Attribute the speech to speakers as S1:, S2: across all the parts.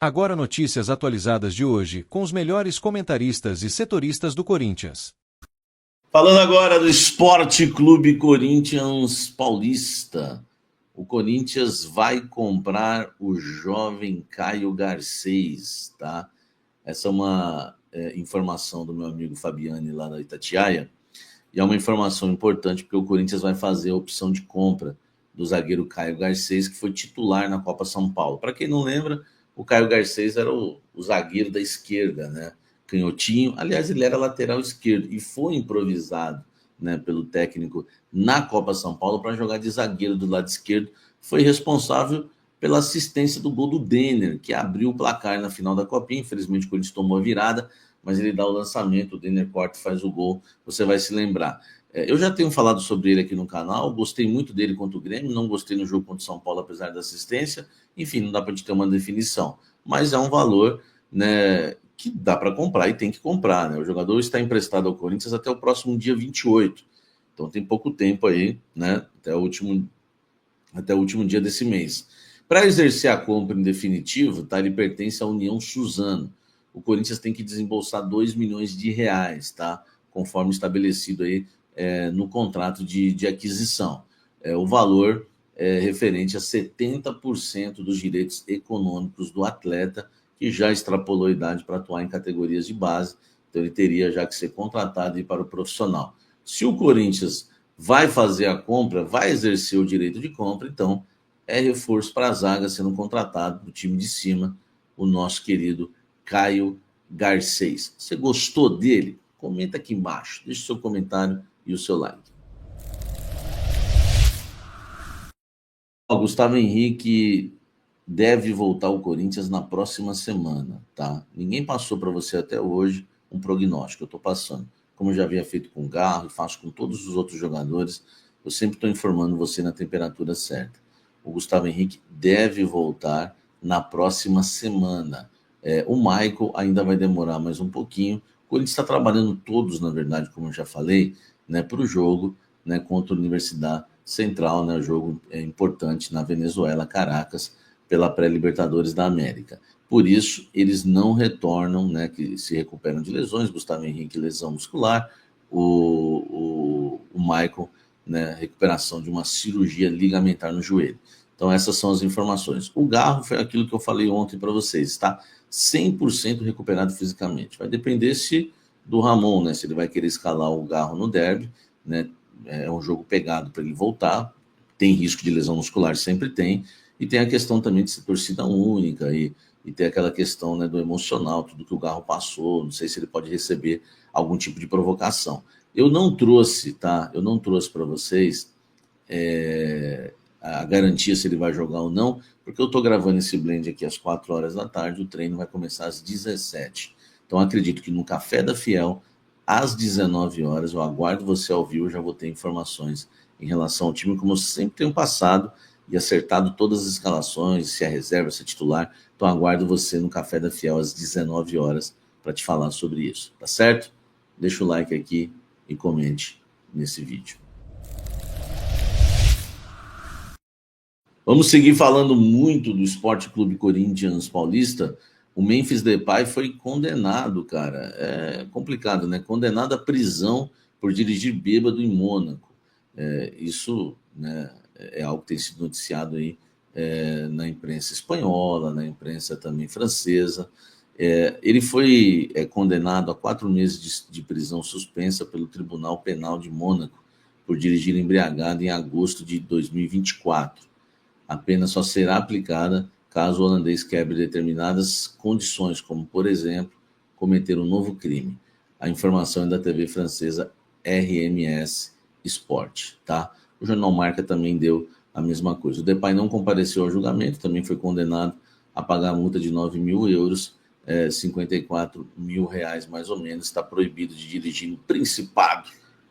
S1: Agora notícias atualizadas de hoje, com os melhores comentaristas e setoristas do Corinthians.
S2: Falando agora do Esporte Clube Corinthians Paulista. O Corinthians vai comprar o jovem Caio Garcês, tá? Essa é uma informação do meu amigo Fabiani lá da Itatiaia. E é uma informação importante porque o Corinthians vai fazer a opção de compra do zagueiro Caio Garcês, que foi titular na Copa São Paulo. Para quem não lembra, o Caio Garcês era o zagueiro da esquerda, né? Canhotinho. Aliás, ele era lateral esquerdo e foi improvisado, né, pelo técnico na Copa São Paulo para jogar de zagueiro do lado esquerdo. Foi responsável pela assistência do gol do Denner, que abriu o placar na final da Copinha. Infelizmente, o Corinthians tomou a virada, mas ele dá o lançamento, o Denner corta e faz o gol. Você vai se lembrar. Eu já tenho falado sobre ele aqui no canal, gostei muito dele contra o Grêmio, não gostei no jogo contra o São Paulo, apesar da assistência. Enfim, não dá para a gente ter uma definição, mas é um valor, né, que dá para comprar e tem que comprar, né? O jogador está emprestado ao Corinthians até o próximo dia 28, então tem pouco tempo aí, né, até o último dia desse mês. Para exercer a compra em definitivo, tá, ele pertence à União Suzano. O Corinthians tem que desembolsar R$2 milhões, tá? Conforme estabelecido aí no contrato de aquisição. O valor é referente a 70% dos direitos econômicos do atleta, que já extrapolou a idade para atuar em categorias de base, então ele teria já que ser contratado e ir para o profissional. Se o Corinthians vai fazer a compra, vai exercer o direito de compra, então é reforço para a zaga sendo contratado do time de cima, o nosso querido Caio Garcês. Você gostou dele? Comenta aqui embaixo, deixe seu comentário e o seu like. O Gustavo Henrique deve voltar ao Corinthians na próxima semana, tá? Ninguém passou para você até hoje um prognóstico, eu estou passando. Como eu já havia feito com o Garro e faço com todos os outros jogadores, eu sempre estou informando você na temperatura certa. O Gustavo Henrique deve voltar na próxima semana. O Michael ainda vai demorar mais um pouquinho. O Corinthians está trabalhando todos, na verdade, como eu já falei, né, para o jogo, né, contra a Universidade Central, né, o jogo importante na Venezuela, Caracas, pela pré-Libertadores da América. Por isso, eles não retornam, né, que se recuperam de lesões. Gustavo Henrique, lesão muscular. O Michael, né, recuperação de uma cirurgia ligamentar no joelho. Então, essas são as informações. O Garro foi aquilo que eu falei ontem para vocês, está 100% recuperado fisicamente. Vai depender do Ramon, né, se ele vai querer escalar o Garro no derby, né, é um jogo pegado para ele voltar, tem risco de lesão muscular, sempre tem, e tem a questão também de ser torcida única, e tem aquela questão, né, do emocional, tudo que o Garro passou, não sei se ele pode receber algum tipo de provocação. Eu não trouxe, tá? Eu não trouxe para vocês a garantia se ele vai jogar ou não, porque eu estou gravando esse blend aqui às 4 horas da tarde, o treino vai começar às 17. Então, acredito que no Café da Fiel, às 19 horas, eu aguardo você ao vivo, já vou ter informações em relação ao time, como eu sempre tenho passado e acertado todas as escalações, se é reserva, se é titular. Então, aguardo você no Café da Fiel às 19 horas para te falar sobre isso, tá certo? Deixa o like aqui e comente nesse vídeo. Vamos seguir falando muito do Esporte Clube Corinthians Paulista. O Memphis Depay foi condenado, cara. É complicado, né? Condenado à prisão por dirigir bêbado em Mônaco. Isso, né, é algo que tem sido noticiado aí na imprensa espanhola, na imprensa também francesa. Ele foi condenado a 4 meses de prisão suspensa pelo Tribunal Penal de Mônaco por dirigir embriagado em agosto de 2024. A pena só será aplicada caso o holandês quebre determinadas condições, como, por exemplo, cometer um novo crime. A informação é da TV francesa RMS Sport, tá? O jornal Marca também deu a mesma coisa. O Depay não compareceu ao julgamento, também foi condenado a pagar a multa de 9 mil euros, 54 mil reais mais ou menos. Está proibido de dirigir no Principado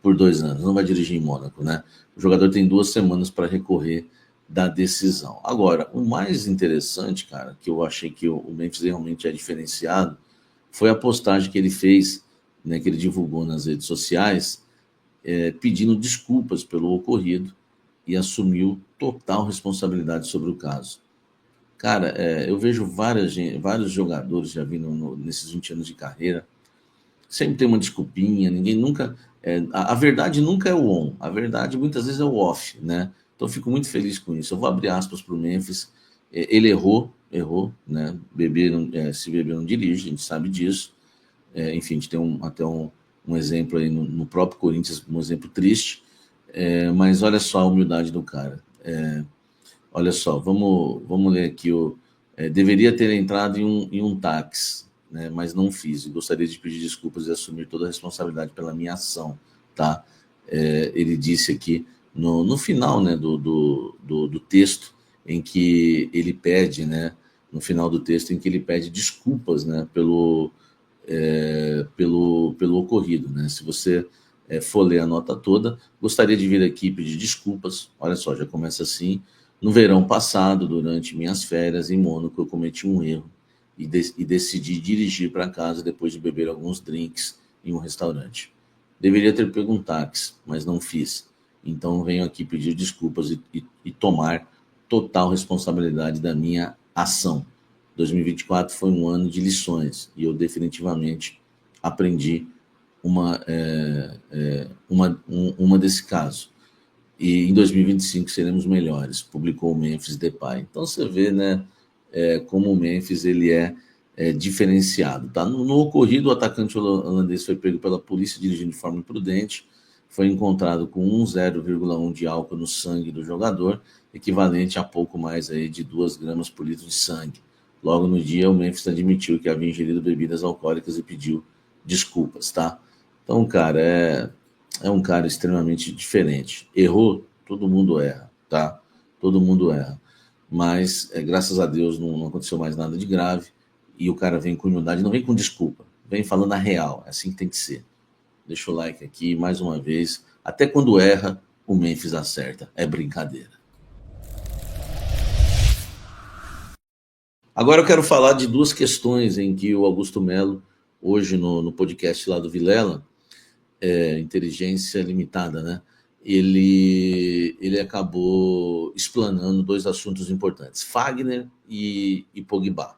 S2: por 2 anos. Não vai dirigir em Mônaco, né? O jogador tem 2 semanas para recorrer da decisão. Agora, o mais interessante, cara, que eu achei que o Memphis realmente é diferenciado, foi a postagem que ele fez, né, que ele divulgou nas redes sociais, pedindo desculpas pelo ocorrido e assumiu total responsabilidade sobre o caso. Cara, eu vejo vários jogadores já vindo nesses 20 anos de carreira, sempre tem uma desculpinha, ninguém nunca. A verdade nunca é o on, a verdade muitas vezes é o off, né? Então eu fico muito feliz com isso. Eu vou abrir aspas para o Memphis. Ele errou, né? Se beber não dirige, a gente sabe disso. Enfim, a gente tem até um exemplo aí no próprio Corinthians, um exemplo triste. Mas olha só a humildade do cara. Olha só, vamos ler aqui. Deveria ter entrado em um táxi, né, mas não fiz. E gostaria de pedir desculpas e assumir toda a responsabilidade pela minha ação. Tá? Ele disse aqui no final, né, do texto, em que ele pede, né, no final do texto, em que ele pede desculpas, né, pelo ocorrido. Né? Se você for ler a nota toda, gostaria de vir aqui pedir desculpas. Olha só, já começa assim. No verão passado, durante minhas férias em Mônaco, eu cometi um erro e decidi dirigir para casa depois de beber alguns drinks em um restaurante. Deveria ter pego um táxi, mas não fiz. Então venho aqui pedir desculpas e tomar total responsabilidade da minha ação. 2024 foi um ano de lições e eu definitivamente aprendi uma desse caso. E em 2025 seremos melhores, publicou o Memphis Depay. Então você vê, né, como o Memphis ele é diferenciado. Tá? No ocorrido, o atacante holandês foi pego pela polícia dirigindo de forma imprudente, foi encontrado com 0,1 de álcool no sangue do jogador, equivalente a pouco mais aí de 2 gramas por litro de sangue. Logo no dia, o Memphis admitiu que havia ingerido bebidas alcoólicas e pediu desculpas, tá? Então, cara, é um cara extremamente diferente. Errou, todo mundo erra, tá? Todo mundo erra. Mas, graças a Deus, não aconteceu mais nada de grave. E o cara vem com humildade, não vem com desculpa. Vem falando a real, é assim que tem que ser. Deixa o like aqui, mais uma vez. Até quando erra, o Memphis acerta. É brincadeira. Agora eu quero falar de duas questões em que o Augusto Melo, hoje no podcast lá do Vilela, Inteligência Limitada, né? Ele acabou explanando dois assuntos importantes, Fagner e Pogba.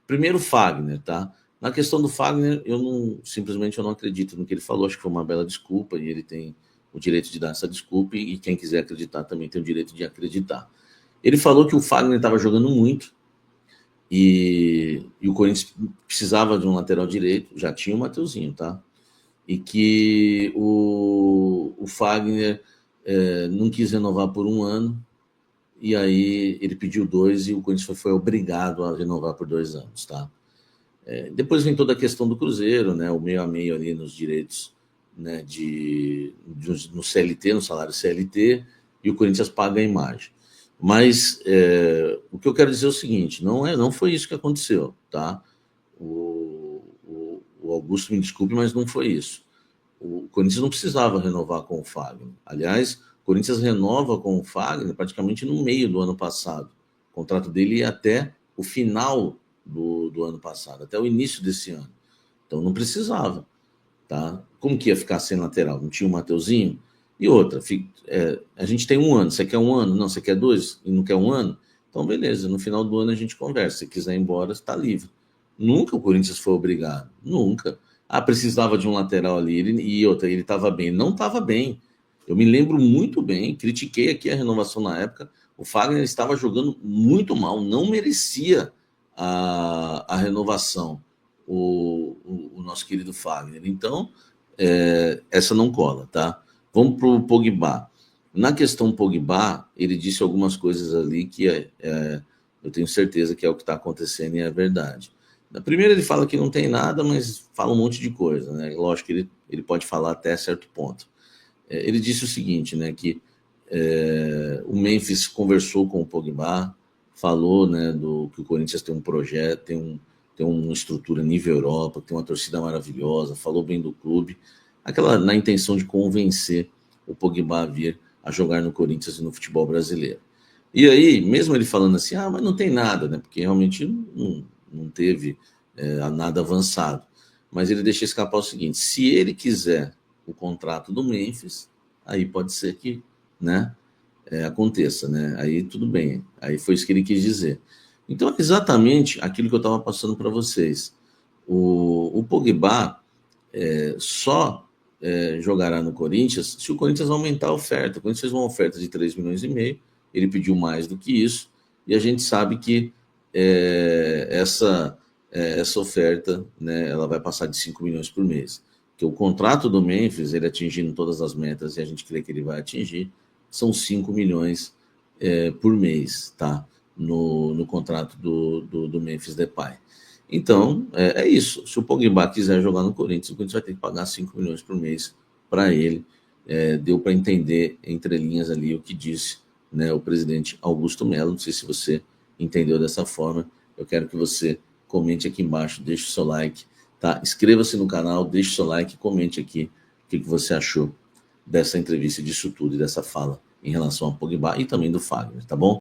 S2: Primeiro, Fagner, tá? Na questão do Fagner, simplesmente eu não acredito no que ele falou, acho que foi uma bela desculpa e ele tem o direito de dar essa desculpa e quem quiser acreditar também tem o direito de acreditar. Ele falou que o Fagner estava jogando muito e o Corinthians precisava de um lateral direito, já tinha o Mateuzinho, tá? E que o Fagner não quis renovar por um ano, e aí ele pediu 2 e o Corinthians foi obrigado a renovar por 2 anos, tá? Depois vem toda a questão do Cruzeiro, né? O meio a meio ali nos direitos, né? No CLT, no salário CLT, e o Corinthians paga a imagem. Mas o que eu quero dizer é o seguinte: não foi isso que aconteceu, tá? O Augusto me desculpe, mas não foi isso. O Corinthians não precisava renovar com o Fagner. Aliás, o Corinthians renova com o Fagner praticamente no meio do ano passado. O contrato dele ia até o final do ano passado, até o início desse ano. Então não precisava. Tá? Como que ia ficar sem lateral? Não tinha o Mateuzinho? E outra, a gente tem um ano. Você quer um ano? Não, você quer 2 e não quer um ano? Então, beleza, no final do ano a gente conversa. Se quiser ir embora, está livre. Nunca o Corinthians foi obrigado. Nunca. Precisava de um lateral ali. E outra, ele estava bem. Não estava bem. Eu me lembro muito bem, critiquei aqui a renovação na época. O Fagner estava jogando muito mal, não merecia a renovação, o nosso querido Fagner. Então, essa não cola, tá? Vamos para o Pogba. Na questão Pogba, ele disse algumas coisas ali que eu tenho certeza que é o que está acontecendo e é verdade. Na primeira ele fala que não tem nada, mas fala um monte de coisa, né? Lógico que ele pode falar até certo ponto. Ele disse o seguinte, né? Que o Memphis conversou com o Pogba, falou, né, que o Corinthians tem um projeto, tem uma estrutura nível Europa, tem uma torcida maravilhosa, falou bem do clube, na intenção de convencer o Pogba a vir a jogar no Corinthians e no futebol brasileiro. E aí, mesmo ele falando assim, mas não tem nada, né? Porque realmente não teve nada avançado. Mas ele deixa escapar o seguinte: se ele quiser o contrato do Memphis, aí pode ser que, né, aconteça, né? Aí tudo bem. Aí foi isso que ele quis dizer. Então, é exatamente aquilo que eu estava passando para vocês. O Pogba jogará no Corinthians se o Corinthians aumentar a oferta. O Corinthians fez uma oferta de 3,5 milhões, ele pediu mais do que isso, e a gente sabe que essa oferta, né, ela vai passar de 5 milhões por mês. Que o contrato do Memphis, ele atingindo todas as metas, e a gente crê que ele vai atingir, são 5 milhões por mês, tá? No contrato do Memphis Depay. Então, é isso. Se o Pogba quiser jogar no Corinthians, o Corinthians vai ter que pagar 5 milhões por mês para ele. Deu para entender entre linhas ali o que disse, né, o presidente Augusto Melo. Não sei se você entendeu dessa forma. Eu quero que você comente aqui embaixo, deixe o seu like, tá? Inscreva-se no canal, deixe o seu like, comente aqui o que você achou dessa entrevista, disso tudo e dessa fala em relação ao Pogba e também do Fagner, tá bom?